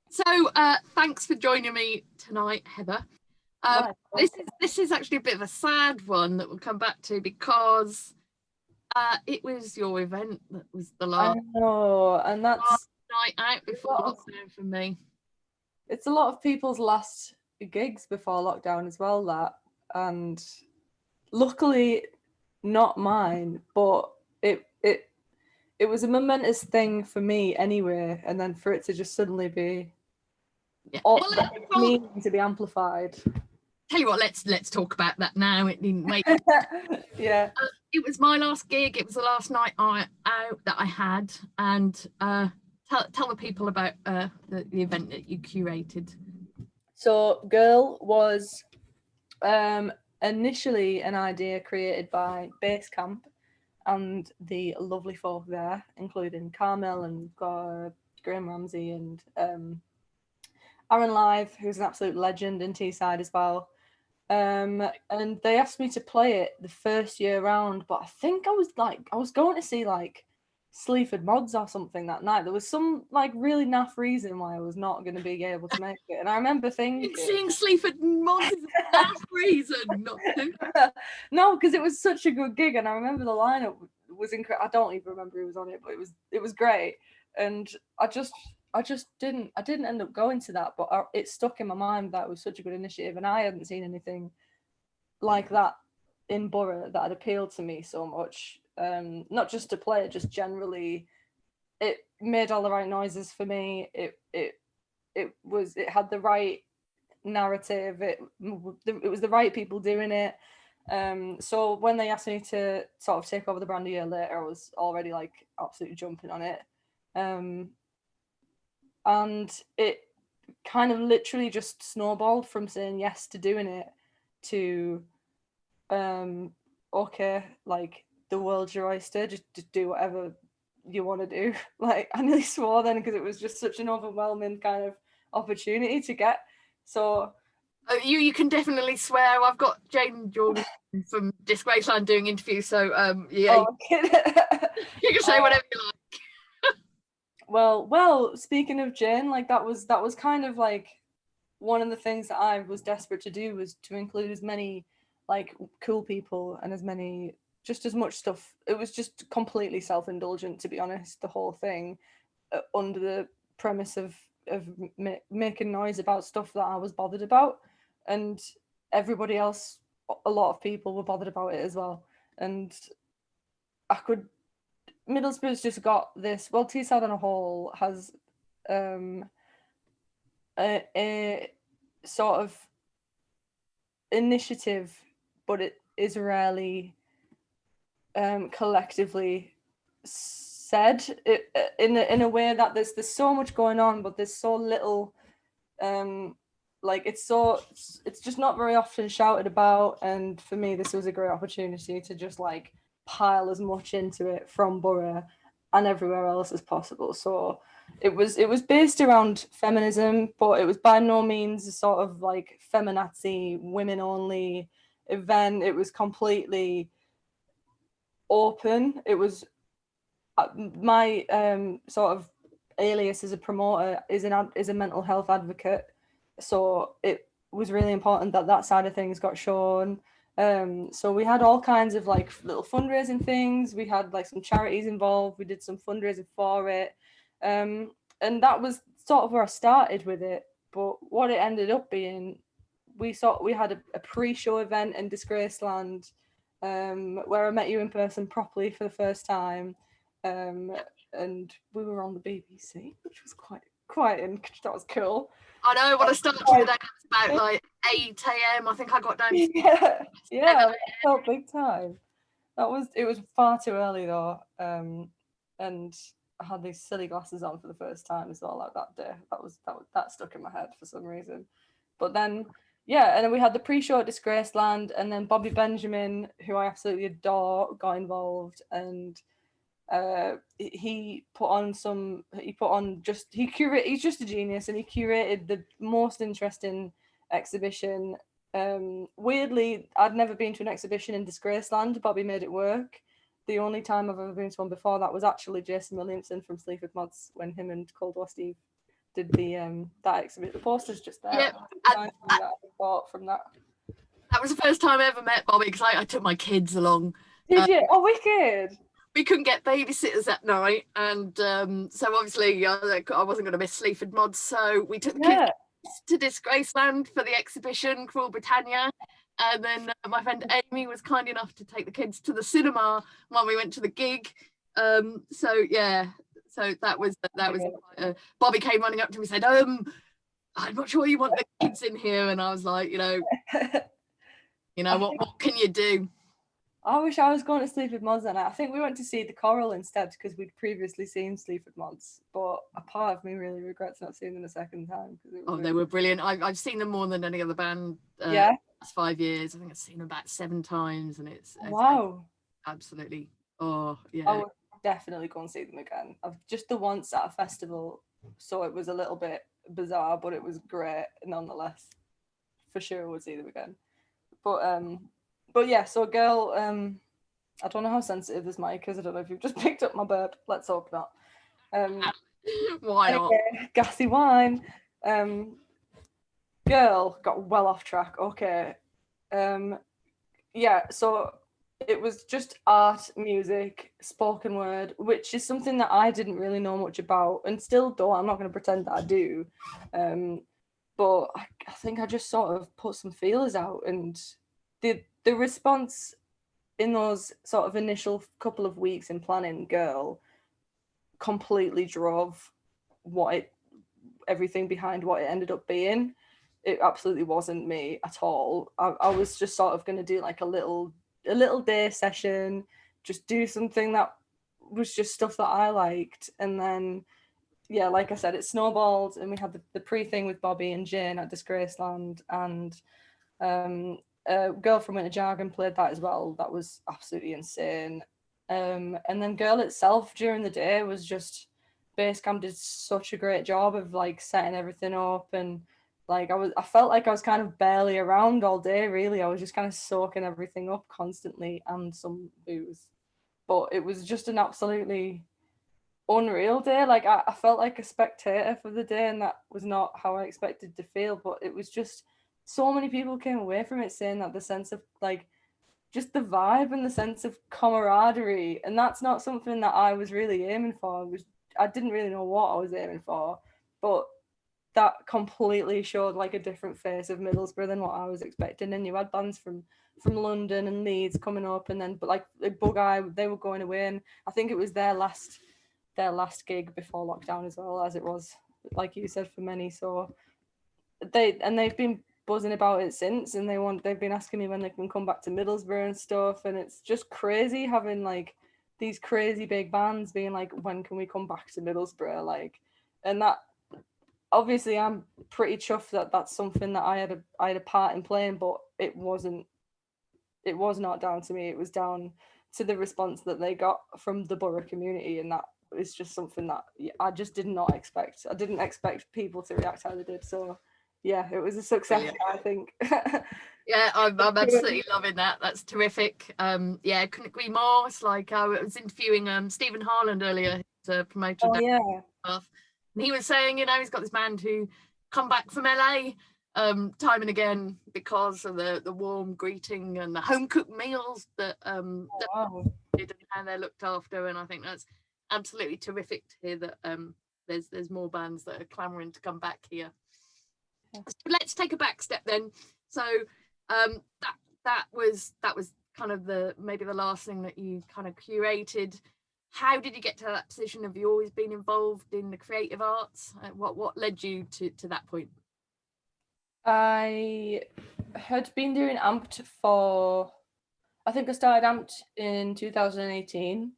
So, thanks for joining me tonight, Heather. Right. This is actually a bit of a sad one that we'll come back to because it was your event that was the I last know, and that's night out a before lot of, lockdown for me. it's a lot of people's last gigs before lockdown as well. That, and luckily, not mine, but it it it was a momentous thing for me anyway. And then for it to just suddenly be Yeah. all Well, that meaning to be amplified. tell you what, let's talk about that now. It didn't wait. Yeah. It was my last gig. It was the last night out that I had, and tell the people about the event that you curated. So, Girl was initially an idea created by Basecamp and the lovely folk there, including Carmel and Graham Ramsey and Aaron Live, who's an absolute legend in Teesside as well. And they asked me to play it the first year round, but I think I was going to see like Sleaford Mods or something that night. There was some like really naff reason why I was not going to be able to make it, and I remember thinking, Seeing Sleaford Mods is enough reason not to. no, because it was such a good gig, and I remember the lineup was incredible. I don't even remember who was on it, but it was great, and I didn't end up going to that, but it stuck in my mind that it was such a good initiative, and I hadn't seen anything like that in Borough that had appealed to me so much. Not just to play it, just generally, it made all the right noises for me. It had the right narrative. It was the right people doing it. So when they asked me to sort of take over the brand a year later, I was already like absolutely jumping on it. And it kind of literally just snowballed from saying yes to doing it to okay, like the world's your oyster, just do whatever you want to do. Like I nearly swore then because it was just such an overwhelming kind of opportunity to get. So You can definitely swear. I've got Jane Jordan from Disgraceland doing interviews, so yeah, oh, you can say whatever you like. well, speaking of Jane, like that was kind of like one of the things that I was desperate to do was to include as many like cool people and just as much stuff. It was just completely self-indulgent, to be honest, the whole thing, under the premise of making noise about stuff that I was bothered about, and everybody else, a lot of people were bothered about it as well. And I could Middlesbrough's just got this. Well, Teesside on a whole has a sort of initiative, but it is rarely collectively said in a way that there's so much going on, but there's so little. Like it's just not very often shouted about, and for me, this was a great opportunity to just like pile as much into it from Borough and everywhere else as possible. So it was based around feminism, but it was by no means a sort of like feminazi, women only event. It was completely open. It was my sort of alias as a promoter is a mental health advocate, so it was really important that that side of things got shown. So we had all kinds of like little fundraising things. We had like some charities involved. We did some fundraising for it, and that was sort of where I started with it. But what it ended up being, we had a pre-show event in Disgraceland, where I met you in person properly for the first time, and we were on the BBC, which was that was cool. I know when I started today, it's about like 8 a.m. I think I got down. Yeah, I felt big time. It was far too early though, and I had these silly glasses on for the first time as well. Like that day, that stuck in my head for some reason. But then, yeah, and then we had the pre-show at Disgraceland, and then Bobby Benjamin, who I absolutely adore, got involved, and he he's just a genius, and he curated the most interesting exhibition. Weirdly, I'd never been to an exhibition in Disgraceland. Bobby made it work. The only time I've ever been to one before that was actually Jason Williamson from Sleaford Mods, when him and Cold War Steve did the that exhibit. The poster's just there. Yeah, Nice that I bought from that. That was the first time I ever met Bobby, because I took my kids along. Did you? Oh, wicked! We couldn't get babysitters that night, and so obviously I wasn't going to miss Sleaford Mods, so we took the kids to Disgraceland for the exhibition, Cruel Britannia, and then my friend Amy was kind enough to take the kids to the cinema when we went to the gig. So yeah, so that was Bobby came running up to me and said, I'm not sure you want the kids in here, and I was like, what can you do? I wish I was going to Sleaford Mods that night. I think we went to see the Coral instead because we'd previously seen Sleaford Mods, but a part of me really regrets not seeing them a second time. They were brilliant. I've seen them more than any other band. Yeah. Last 5 years. I think I've seen them about 7 times, and it's wow. Absolutely. Oh yeah. I would definitely go and see them again. I've just the once at a festival, so it was a little bit bizarre, but it was great nonetheless. For sure, would see them again. But yeah, so girl, I don't know how sensitive this mic is. I don't know if you've just picked up my burp. Let's hope not. Why not? Gassy wine. Girl got well off track. Okay. Yeah, so it was just art, music, spoken word, which is something that I didn't really know much about, and still don't. I'm not going to pretend that I do. But I think I just sort of put some feelers out, and the response in those sort of initial couple of weeks in planning, girl, completely drove everything behind what it ended up being. It absolutely wasn't me at all. I was just sort of going to do like a little day session, just do something that was just stuff that I liked, and then yeah, like I said, it snowballed, and we had the pre-thing with Bobby and Jane at Disgraceland, and a girl from Winter Jargon played that as well. That was absolutely insane. And then Girl itself during the day was just, Basecamp did such a great job of like setting everything up, and like I felt like I was kind of barely around all day, really. I was just kind of soaking everything up constantly, and some booze. But it was just an absolutely unreal day. Like I felt like a spectator for the day, and that was not how I expected to feel. But it was just, so many people came away from it saying that the sense of like just the vibe and the sense of camaraderie, and that's not something that I was really aiming for. I didn't really know what I was aiming for, but that completely showed like a different face of Middlesbrough than what I was expecting. And you had bands from London and Leeds coming up, and then but like Bug Eye, they were going away, and I think it was their last gig before lockdown as well, as it was, like you said, for many. So they've been buzzing about it since, and they've been asking me when they can come back to Middlesbrough and stuff, and it's just crazy having like these crazy big bands being like, when can we come back to Middlesbrough, like, and that obviously I'm pretty chuffed that that's something that I had a part in playing, but it was not down to me. It was down to the response that they got from the borough community, and that is just something that I just did not expect. I didn't expect people to react how they did. So yeah, it was a success. Brilliant. I think. Yeah, I'm absolutely loving that. That's terrific. Yeah, couldn't agree more. It's like I was interviewing Stephen Harland earlier, who's a promoter. Oh yeah. And he was saying, he's got this band who come back from LA time and again because of the warm greeting and the home cooked meals that did, and how they're looked after. And I think that's absolutely terrific to hear that there's more bands that are clamoring to come back here. Yeah. So let's take a back step then. So that was kind of maybe the last thing that you kind of curated. How did you get to that position? Have you always been involved in the creative arts? What led you to that point? I had been doing Amped I think I started Amped in 2018,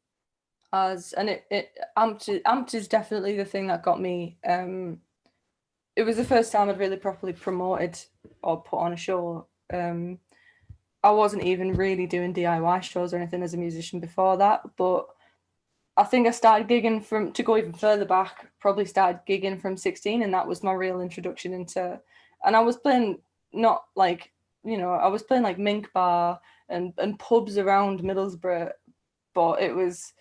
Amped is definitely the thing that got me. It was the first time I'd really properly promoted or put on a show. I wasn't even really doing DIY shows or anything as a musician before that, but I think I started gigging to go even further back, probably started gigging from 16, and that was my real introduction into, and I was playing not like, I was playing like Mink Bar and pubs around Middlesbrough, but it was,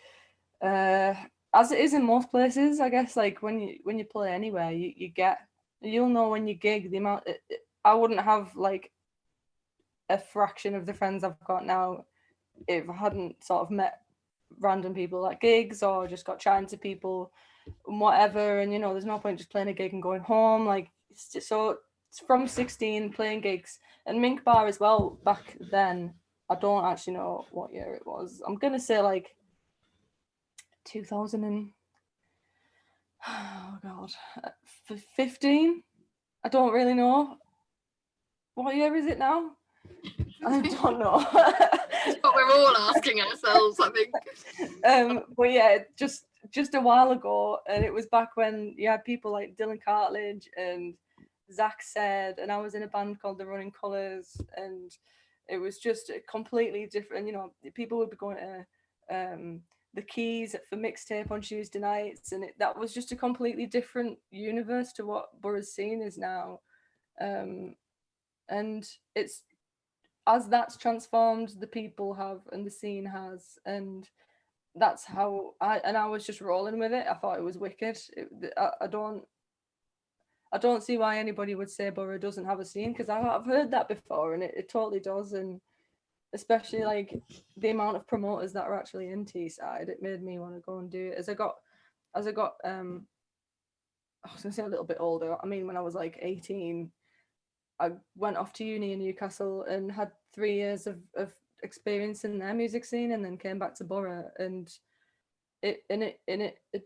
as it is in most places, I guess, like when you play anywhere, you'll know when you gig the amount. I wouldn't have like a fraction of the friends I've got now if I hadn't sort of met random people at gigs or just got chatting to people and whatever. And there's no point just playing a gig and going home. Like so, it's from 16 playing gigs and Mink Bar as well. Back then, I don't actually know what year it was. I'm gonna say like 2000 and oh god, 15. I don't really know. What year is it now? I don't know. That's what we're all asking ourselves, I think. But yeah, just a while ago, and it was back when you had people like Dylan Cartledge and Zach Said, and I was in a band called the Running Colours, and it was just completely different. People would be going to the Keys for mixtape on Tuesday nights, and that was just a completely different universe to what Borough's scene is now. And it's as that's transformed, the people have and the scene has, and that's how I was just rolling with it. I thought it was wicked. I don't see why anybody would say Borough doesn't have a scene, because I've heard that before, and it totally does. And especially like the amount of promoters that are actually in Teesside, it made me want to go and do it. As I got I was gonna say a little bit older. I mean, when I was like 18, I went off to uni in Newcastle and had 3 years of experience in their music scene, and then came back to Borough, and it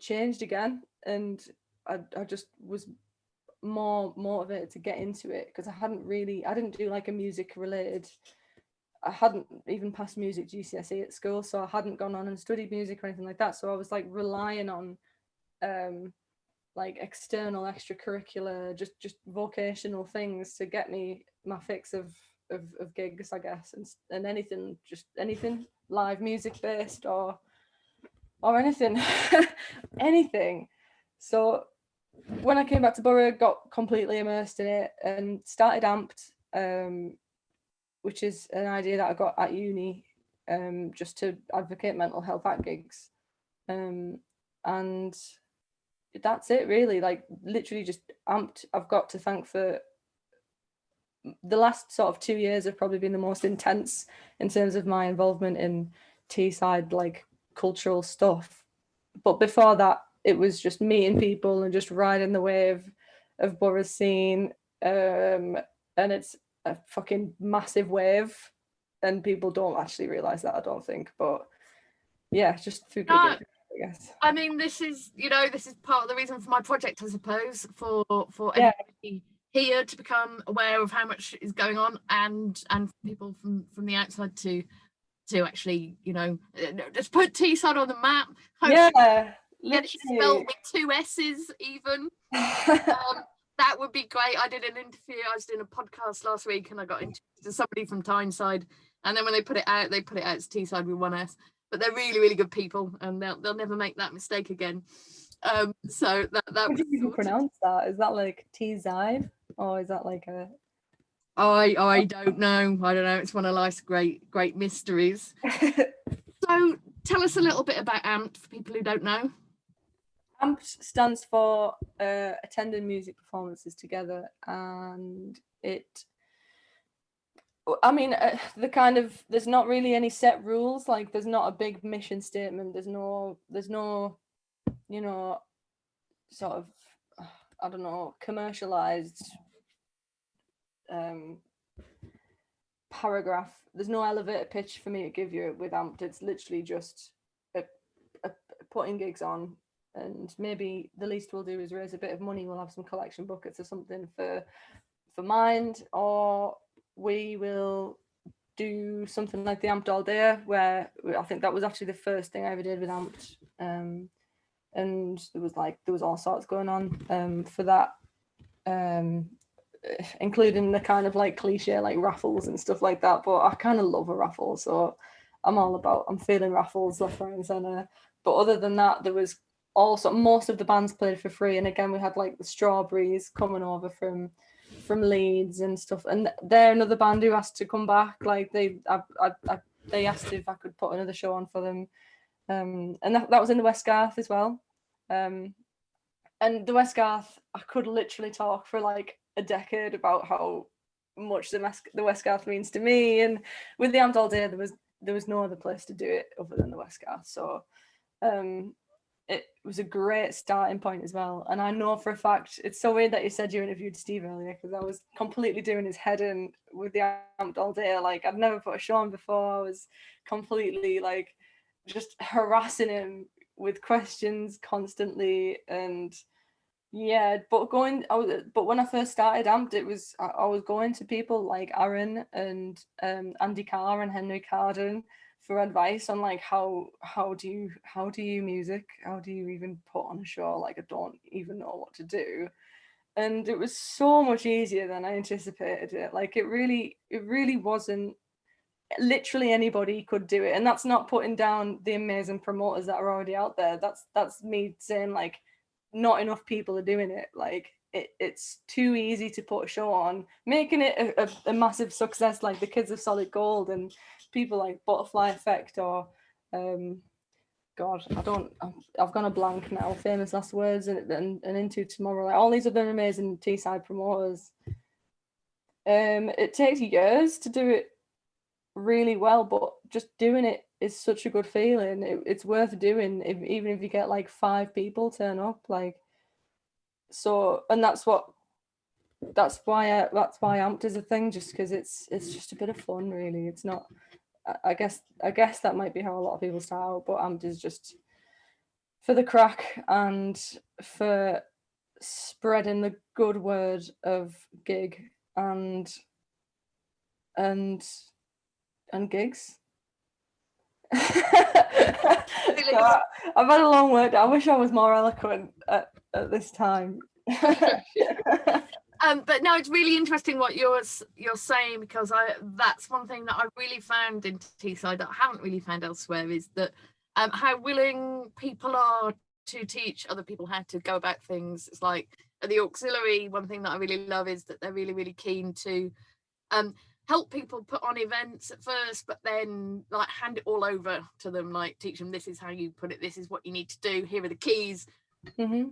changed again, and I just was more motivated to get into it, because I didn't do like a music related. I hadn't even passed music GCSE at school, so I hadn't gone on and studied music or anything like that. So I was like relying on like external extracurricular, just vocational things to get me my fix of gigs, I guess, and anything live music based or anything anything. So when I came back to Borough, got completely immersed in it and started Amped, which is an idea that I got at uni, just to advocate mental health at gigs, and that's it really. Like literally just Amped, I've got to thank for the last sort of 2 years have probably been the most intense in terms of my involvement in Teesside like cultural stuff. But before that, it was just meeting people and just riding the wave of Borough's scene, and it's a fucking massive wave, and people don't actually realise that, I don't think. But yeah, just through gigging, I guess. I mean, this is part of the reason for my project, I suppose, for anybody here to become aware of how much is going on, and for people from the outside to actually, just put Teesside on the map. Yeah, get it spelled with 2 S's even. That would be great. I did an interview. I was doing a podcast last week, and I got into somebody from Tyneside, and then when they put it out as Teesside with 1 S. But they're really, really good people, and they'll never make that mistake again. So that how do you pronounce that? Is that like Teesside, or is that like a? I don't know. It's one of life's great mysteries. So tell us a little bit about Amped for people who don't know. Amped stands for attending music performances together, and there's not really any set rules. Like there's not a big mission statement. There's no sort of I don't know, commercialized paragraph. There's no elevator pitch for me to give you with Amped. It's literally just putting gigs on, and maybe the least we'll do is raise a bit of money. We'll have some collection buckets or something for Mind, or we will do something like the Amped All Day, where I think that was actually the first thing I ever did with Amped, and there was all sorts going on for that, including the kind of like cliche like raffles and stuff like that. But I kind of love a raffle, so I'm feeling raffles left, right, and centre. But other than that, there was also most of the bands played for free, and again we had like the Strawberries coming over from Leeds and stuff, and they're another band who asked to come back. Like they asked if I could put another show on for them, and that was in the West Garth as well. And the West Garth, I could literally talk for like a decade about how much the West Garth means to me. And with the Amped All Day, there was no other place to do it other than the West Garth. So it was a great starting point as well. And I know for a fact, it's so weird that you said you interviewed Steve earlier, because I was completely doing his head in with the Amped All Day. Like, I'd never put a show on before. I was completely like just harassing him with questions constantly. And yeah, but when I first started Amped, I was going to people like Aaron and Andy Carr and Henry Carden for advice on like how do you music, how do you even put on a show? Like, I don't even know what to do. And it was so much easier than I anticipated it. Like, it really wasn't. Literally anybody could do it, and that's not putting down the amazing promoters that are already out there. That's me saying like not enough people are doing it. Like, it's too easy to put a show on, making it a massive success, like the Kids of Solid Gold and people like Butterfly Effect or God, I've gone a blank now. Famous Last Words and Into Tomorrow, like all these other amazing Teesside promoters. It takes years to do it really well, but just doing it is such a good feeling. It's worth doing, even if you get like 5 people turn up, like. So, and that's why Amped is a thing, just because it's just a bit of fun, really. It's not. I guess that might be how a lot of people start out, but Amped is just for the crack and for spreading the good word of gig and gigs. God, I've had a long word. I wish I was more eloquent at this time. But no, it's really interesting what you're saying, because that's one thing that I really found in Teesside that I haven't really found elsewhere, is that how willing people are to teach other people how to go about things. It's like at the auxiliary, one thing that I really love is that they're really, really keen to help people put on events at first, but then like hand it all over to them, like teach them, this is how you put it, this is what you need to do, here are the keys. Mm-hmm.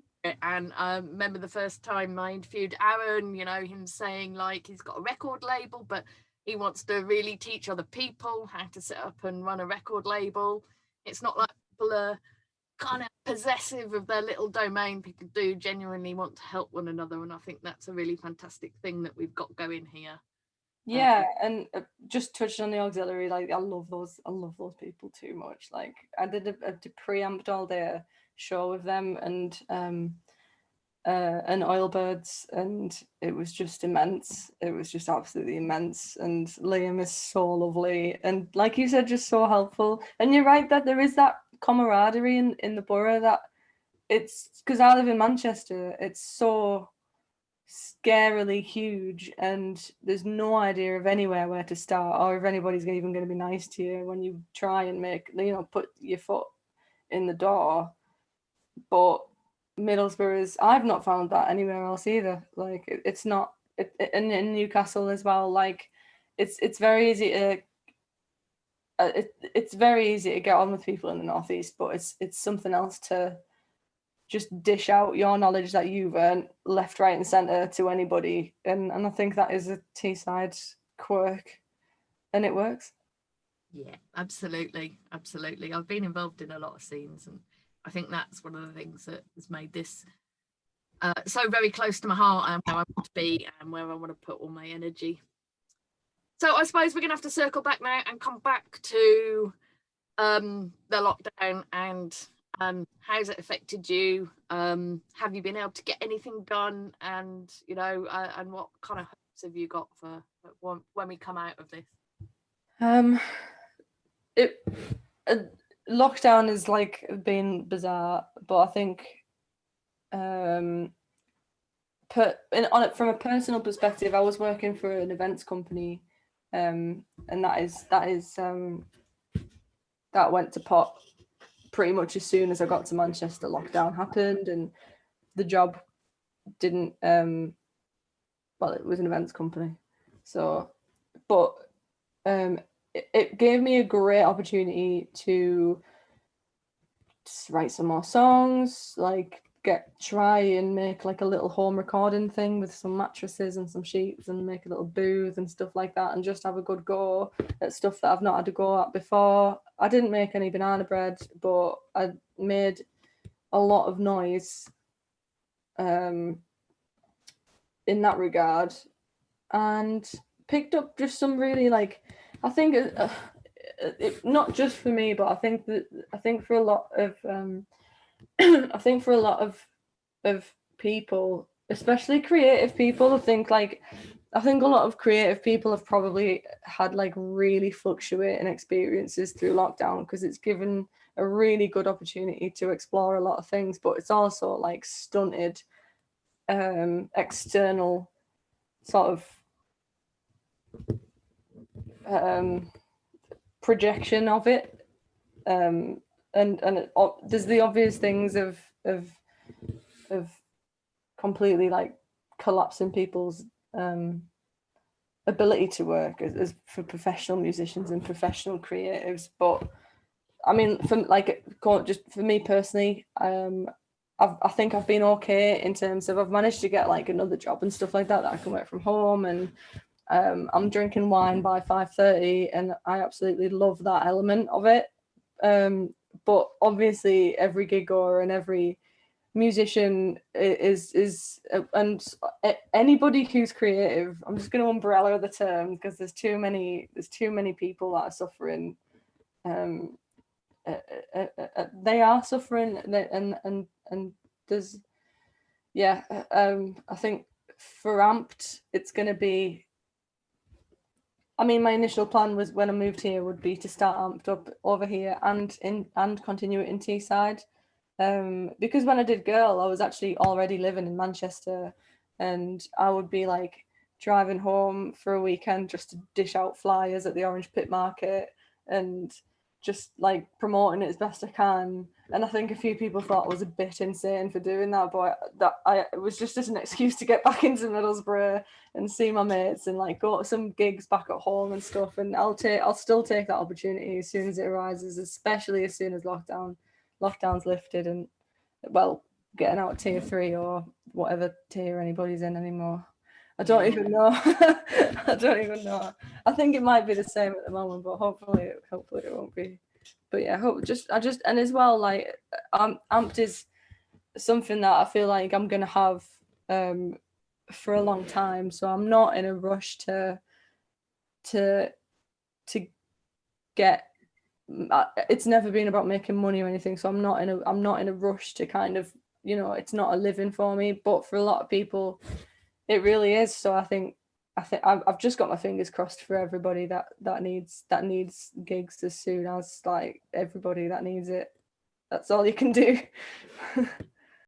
And remember the first time I interviewed Aaron, you know, him saying like he's got a record label, but he wants to really teach other people how to set up and run a record label. It's not like people are kind of possessive of their little domain. People do genuinely want to help one another, and I think that's a really fantastic thing that we've got going here. Yeah, and just touching on the auxiliary, like I love those people too much. Like, I did a pre-Amped All Day show with them and Oilbirds, and it was just immense. It was just absolutely immense. And Liam is so lovely, and like you said, just so helpful. And you're right that there is that camaraderie in the borough, that it's because I live in Manchester. It's so scarily huge, and there's no idea of anywhere where to start, or if anybody's even going to be nice to you when you try and put your foot in the door. But Middlesbrough I've not found that anywhere else either. Like, it's not in Newcastle as well. Like, it's very easy to it's very easy to get on with people in the northeast, but it's something else to just dish out your knowledge that you've earned left, right, and centre to anybody. And I think that is a Teesside quirk, and it works. Yeah, absolutely. I've been involved in a lot of scenes, and I think that's one of the things that has made this so very close to my heart, and where I want to be and where I want to put all my energy. So I suppose we're going to have to circle back now and come back to the lockdown and how's it affected you? Have you been able to get anything done? And, you know, and what kind of hopes have you got for when we come out of this? Lockdown is like been bizarre, but I think from a personal perspective, I was working for an events company, and that went to pot pretty much as soon as I got to Manchester. Lockdown happened, and the job didn't. Well, it was an events company, so, but it gave me a great opportunity to write some more songs, like try and make like a little home recording thing with some mattresses and some sheets and make a little booth and stuff like that, and just have a good go at stuff that I've not had to go at before. I didn't make any banana bread, but I made a lot of noise in that regard, and picked up just some really, like, I think not just for me, but I think for a lot of I think for a lot of people, especially creative people, I think a lot of creative people have probably had like really fluctuating experiences through lockdown, because it's given a really good opportunity to explore a lot of things, but it's also like stunted external sort of projection of it, and there's the obvious things of completely like collapsing people's ability to work as for professional musicians and professional creatives. But I mean, just for me personally, I think I've been okay in terms of I've managed to get like another job and stuff like that I can work from home, and I'm drinking wine by 5:30, and I absolutely love that element of it. But obviously, every gig goer and every musician is and anybody who's creative, I'm just going to umbrella the term, because there's too many people that are suffering. They are suffering, and there's I think for Amped it's going to be, I mean, my initial plan was when I moved here would be to start Amped up over here and continue it in Teesside. Because when I did Girl, I was actually already living in Manchester, and I would be like driving home for a weekend just to dish out flyers at the Orange Pit Market and just like promoting it as best I can. And I think a few people thought I was a bit insane for doing that, but it was just an excuse to get back into Middlesbrough and see my mates and like go to some gigs back at home and stuff. And I'll still take that opportunity as soon as it arises, especially as soon as lockdown's lifted, and well, getting out of tier 3 or whatever tier anybody's in anymore. I don't even know. I don't even know. I think it might be the same at the moment, but hopefully it won't be. But yeah, and as well, like Amped is something that I feel like I'm gonna have for a long time, so I'm not in a rush to get. It's never been about making money or anything, so I'm not in a rush to kind of, it's not a living for me, but for a lot of people it really is. So I think I've just got my fingers crossed for everybody that needs gigs as soon as, like, everybody that needs it. That's all you can do.